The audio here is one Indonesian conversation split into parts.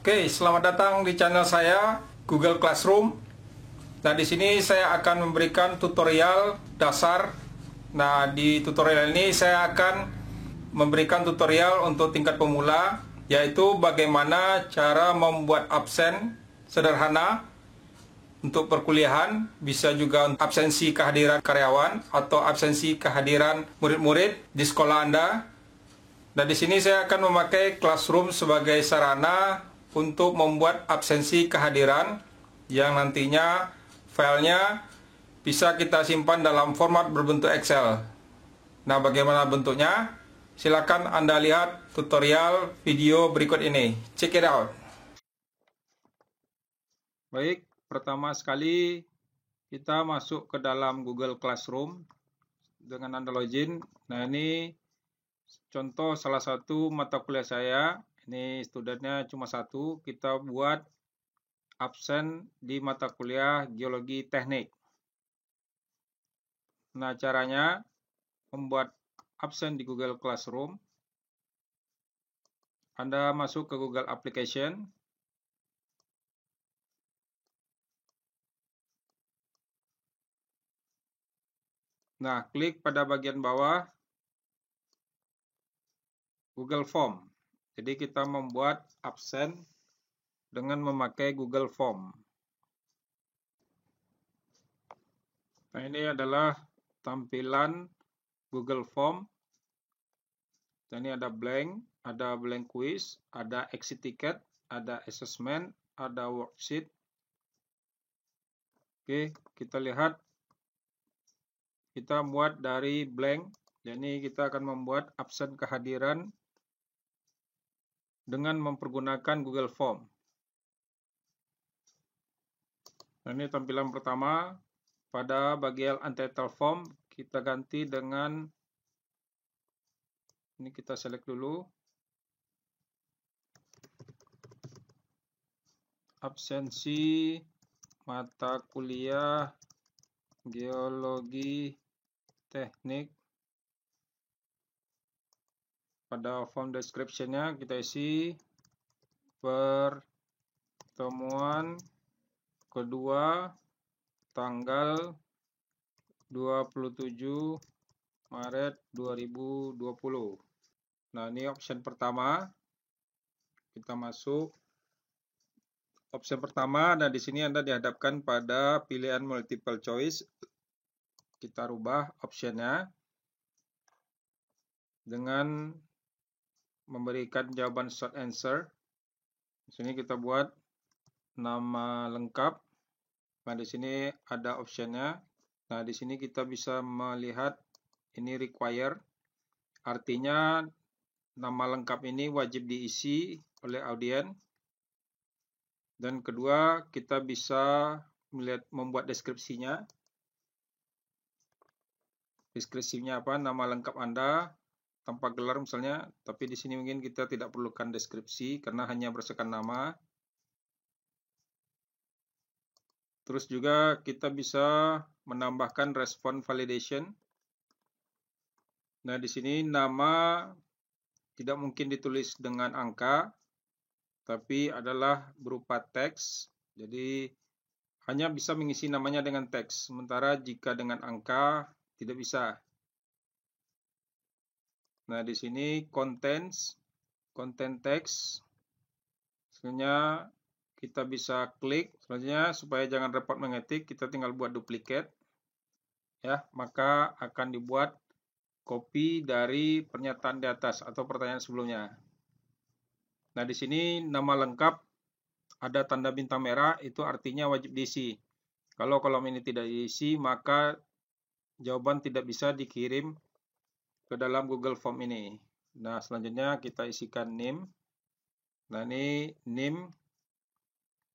Oke, selamat datang di channel saya Google Classroom. Nah, di sini saya akan memberikan tutorial dasar. Nah, di tutorial ini saya akan memberikan tutorial untuk tingkat pemula, yaitu bagaimana cara membuat absen sederhana untuk perkuliahan, bisa juga absensi kehadiran karyawan atau absensi kehadiran murid-murid di sekolah Anda. Dan di sini saya akan memakai Classroom sebagai sarana untuk membuat absensi kehadiran yang nantinya filenya bisa kita simpan dalam format berbentuk Excel. Nah, bagaimana bentuknya? Silakan Anda lihat tutorial video berikut ini. Check it out. Baik, pertama sekali kita masuk ke dalam Google Classroom dengan Anda login. Nah, ini contoh salah satu mata kuliah saya. Ini studennya cuma satu. Kita buat absen di mata kuliah Geologi Teknik. Nah, caranya membuat absen di Google Classroom. Anda masuk ke Google Application. Nah, klik pada bagian bawah Google Form. Jadi kita membuat absen dengan memakai Google Form. Nah, ini adalah tampilan Google Form. Dan ini ada blank quiz, ada exit ticket, ada assessment, ada worksheet. Oke, kita lihat. Kita buat dari blank. Jadi kita akan membuat absen kehadiran dengan mempergunakan Google Form. Nah, ini tampilan pertama. Pada bagian untitled form kita ganti dengan ini, kita select dulu absensi mata kuliah Geologi Teknik. Pada form description-nya kita isi pertemuan kedua tanggal 27 Maret 2020. Nah, ini option pertama. Kita masuk option pertama. Nah, di sini Anda dihadapkan pada pilihan multiple choice. Kita rubah optionnya dengan memberikan jawaban short answer. Di sini kita buat nama lengkap. Nah, di sini ada optionnya. Nah, di sini kita bisa melihat ini require. Artinya nama lengkap ini wajib diisi oleh audien. Dan kedua, kita bisa melihat membuat deskripsinya. Deskripsinya apa? Nama lengkap Anda tanpa gelar misalnya, tapi di sini mungkin kita tidak perlukan deskripsi karena hanya berdasarkan nama. Terus juga kita bisa menambahkan respon validation. Nah, di sini nama tidak mungkin ditulis dengan angka, tapi adalah berupa teks. Jadi hanya bisa mengisi namanya dengan teks, sementara jika dengan angka tidak bisa. Nah, di sini content text. Sebenarnya kita bisa klik. Selanjutnya, supaya jangan repot mengetik, kita tinggal buat duplicate. Ya, maka akan dibuat copy dari pernyataan di atas atau pertanyaan sebelumnya. Nah, di sini nama lengkap ada tanda bintang merah, itu artinya wajib diisi. Kalau kolom ini tidak diisi, maka jawaban tidak bisa dikirim ke dalam Google Form ini. Nah, selanjutnya kita isikan name. Nah, ini name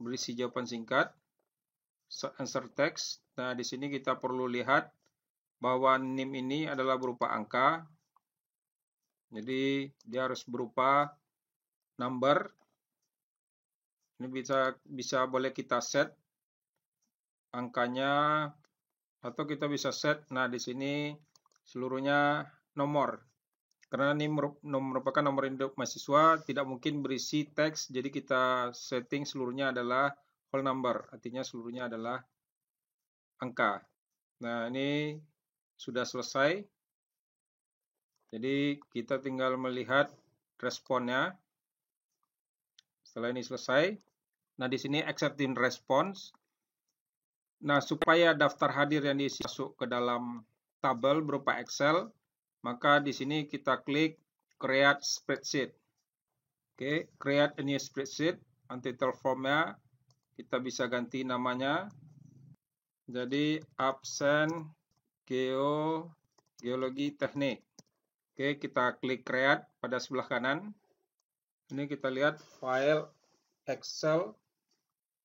berisi jawaban singkat, answer text. Nah, di sini kita perlu lihat bahwa name ini adalah berupa angka. Jadi dia harus berupa number. Ini bisa boleh kita set angkanya atau kita bisa set. Nah, di sini seluruhnya nomor. Karena ini merupakan nomor induk mahasiswa, tidak mungkin berisi teks, jadi kita setting seluruhnya adalah whole number, artinya seluruhnya adalah angka. Nah, ini sudah selesai. Jadi kita tinggal melihat responnya. Setelah ini selesai. Nah, di sini accepting response. Nah, supaya daftar hadir yang diisi masuk ke dalam tabel berupa Excel, maka di sini kita klik create spreadsheet. Oke, create a new spreadsheet. Untitled formnya kita bisa ganti namanya. Jadi absen geologi teknik. Oke, kita klik create pada sebelah kanan. Ini kita lihat file Excel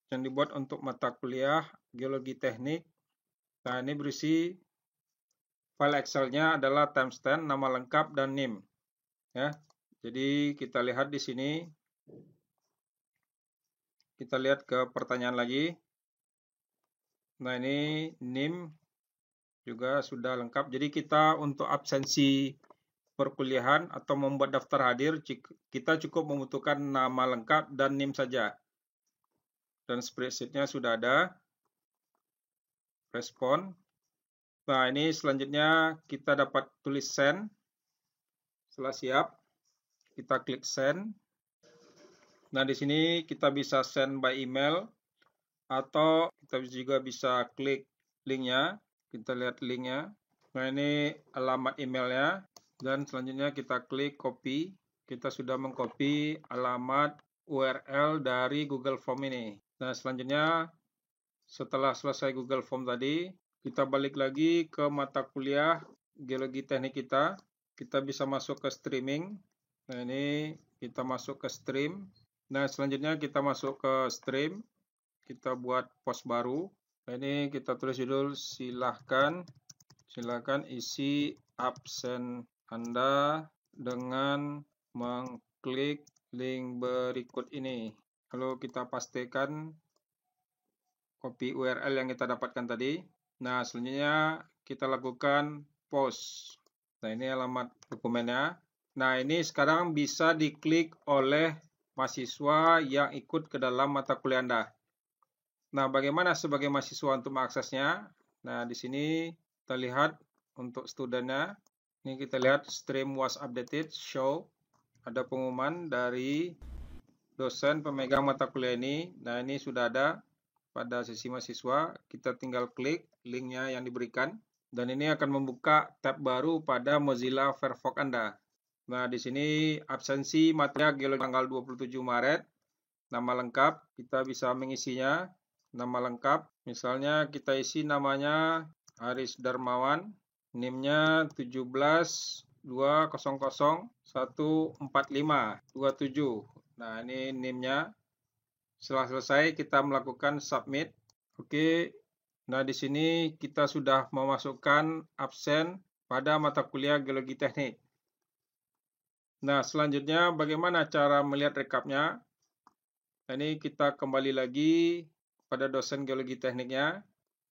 yang dibuat untuk mata kuliah geologi teknik. Nah, ini berisi file Excel-nya adalah timestamp, nama lengkap, dan NIM. Ya, jadi kita lihat di sini. Kita lihat ke pertanyaan lagi. Nah, ini NIM juga sudah lengkap. Jadi kita untuk absensi perkuliahan atau membuat daftar hadir, kita cukup membutuhkan nama lengkap dan NIM saja. Dan spreadsheet-nya sudah ada. Respon. Nah, ini selanjutnya kita dapat tulis send. Setelah siap, kita klik send. Nah, di sini kita bisa send by email atau kita juga bisa klik linknya. Kita lihat linknya. Nah, ini alamat emailnya. Dan selanjutnya kita klik copy. Kita sudah mengcopy alamat URL dari Google Form ini. Nah, selanjutnya setelah selesai Google Form tadi, kita balik lagi ke mata kuliah geologi teknik kita. Kita bisa masuk ke streaming. Nah, ini kita masuk ke stream. Nah, selanjutnya kita masuk ke stream. Kita buat post baru. Nah, ini kita tulis judul silakan isi absen Anda dengan mengklik link berikut ini. Lalu kita pastikan copy URL yang kita dapatkan tadi. Nah, selanjutnya kita lakukan post. Nah, ini alamat dokumennya. Nah, ini sekarang bisa diklik oleh mahasiswa yang ikut ke dalam mata kuliah Anda. Nah, bagaimana sebagai mahasiswa untuk mengaksesnya? Nah, di sini kita lihat untuk studennya. Ini kita lihat stream was updated, show. Ada pengumuman dari dosen pemegang mata kuliah ini. Nah, ini sudah ada pada sesi mahasiswa. Kita tinggal klik linknya yang diberikan. Dan ini akan membuka tab baru pada Mozilla Firefox Anda. Nah, di sini absensi materi geologi tanggal 27 Maret. Nama lengkap, kita bisa mengisinya. Nama lengkap, misalnya kita isi namanya Haris Darmawan. NIM-nya 1720014527. Nah, ini NIM-nya. Setelah selesai, kita melakukan submit. Oke. Nah, di sini kita sudah memasukkan absen pada mata kuliah geologi teknik. Nah, selanjutnya bagaimana cara melihat rekapnya? Nah, ini kita kembali lagi pada dosen geologi tekniknya.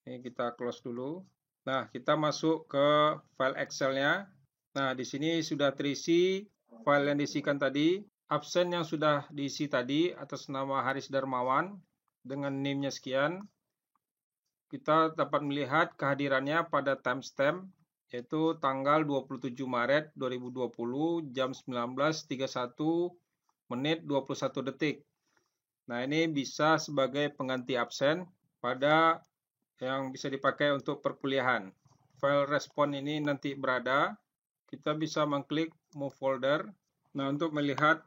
Ini kita close dulu. Nah, kita masuk ke file Excel-nya. Nah, di sini sudah terisi file yang diisikan tadi. Absen yang sudah diisi tadi atas nama Haris Darmawan dengan NIM-nya sekian. Kita dapat melihat kehadirannya pada timestamp yaitu tanggal 27 Maret 2020 jam 19.31 menit 21 detik. Nah, ini bisa sebagai pengganti absen pada yang bisa dipakai untuk perkuliahan. File respon ini nanti berada. Kita bisa mengklik move folder. Nah, untuk melihat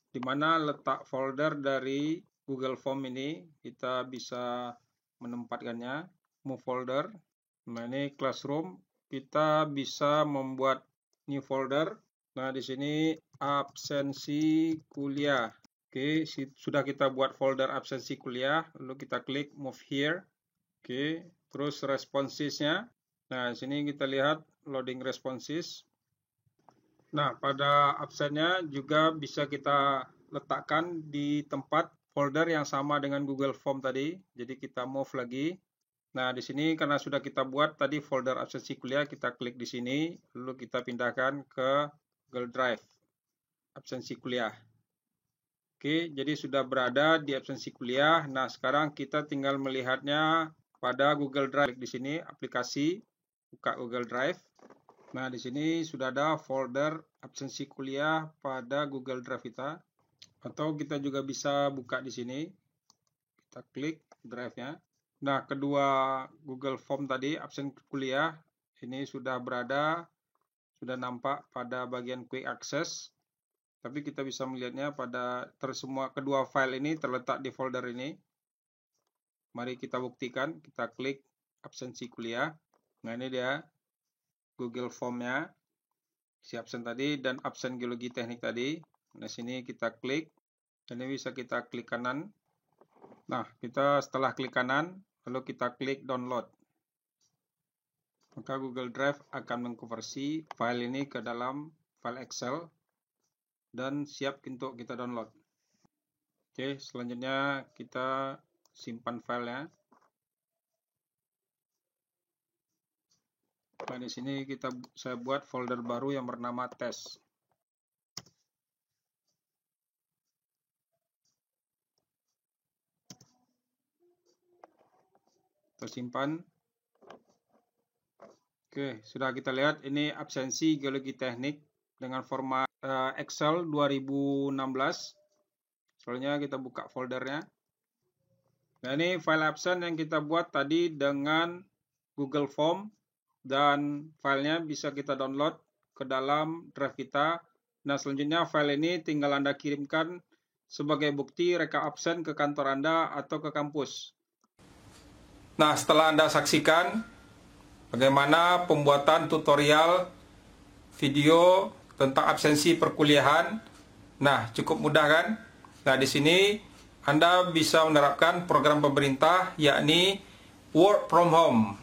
di mana letak folder dari Google Form ini, kita bisa menempatkannya. Move folder. Nah, ini classroom. Kita bisa membuat new folder. Nah, di sini absensi kuliah. Oke, sudah kita buat folder absensi kuliah. Lalu kita klik move here. Oke, terus responsesnya. Nah, di sini kita lihat loading responses. Nah, pada absennya juga bisa kita letakkan di tempat folder yang sama dengan Google Form tadi. Jadi kita move lagi. Nah, di sini karena sudah kita buat tadi folder absensi kuliah, kita klik di sini, lalu kita pindahkan ke Google Drive, absensi kuliah. Oke, jadi sudah berada di absensi kuliah. Nah, sekarang kita tinggal melihatnya pada Google Drive. Di sini aplikasi, buka Google Drive. Nah, di sini sudah ada folder absensi kuliah pada Google Drive kita. Atau kita juga bisa buka di sini. Kita klik drive-nya. Nah, kedua Google Form tadi, absen kuliah, ini sudah berada, sudah nampak pada bagian Quick Access. Tapi kita bisa melihatnya pada semua kedua file ini terletak di folder ini. Mari kita buktikan, kita klik absensi kuliah. Nah, ini dia Google Form-nya, si absen tadi dan absen geologi teknik tadi. Nah, sini kita klik, dan ini bisa kita klik kanan. Nah, kita setelah klik kanan, lalu kita klik download. Maka Google Drive akan mengkonversi file ini ke dalam file Excel dan siap untuk kita download. Oke, selanjutnya kita simpan filenya. Nah, di sini saya buat folder baru yang bernama test. Tersimpan. Oke, sudah kita lihat ini absensi geologi teknik dengan format Excel 2016. Soalnya kita buka foldernya. Nah, ini file absen yang kita buat tadi dengan Google Form dan filenya bisa kita download ke dalam drive kita. Nah, selanjutnya file ini tinggal Anda kirimkan sebagai bukti rekap absen ke kantor Anda atau ke kampus. Nah, setelah Anda saksikan bagaimana pembuatan tutorial video tentang absensi perkuliahan, nah cukup mudah kan? Nah, di sini Anda bisa menerapkan program pemerintah yakni work from home.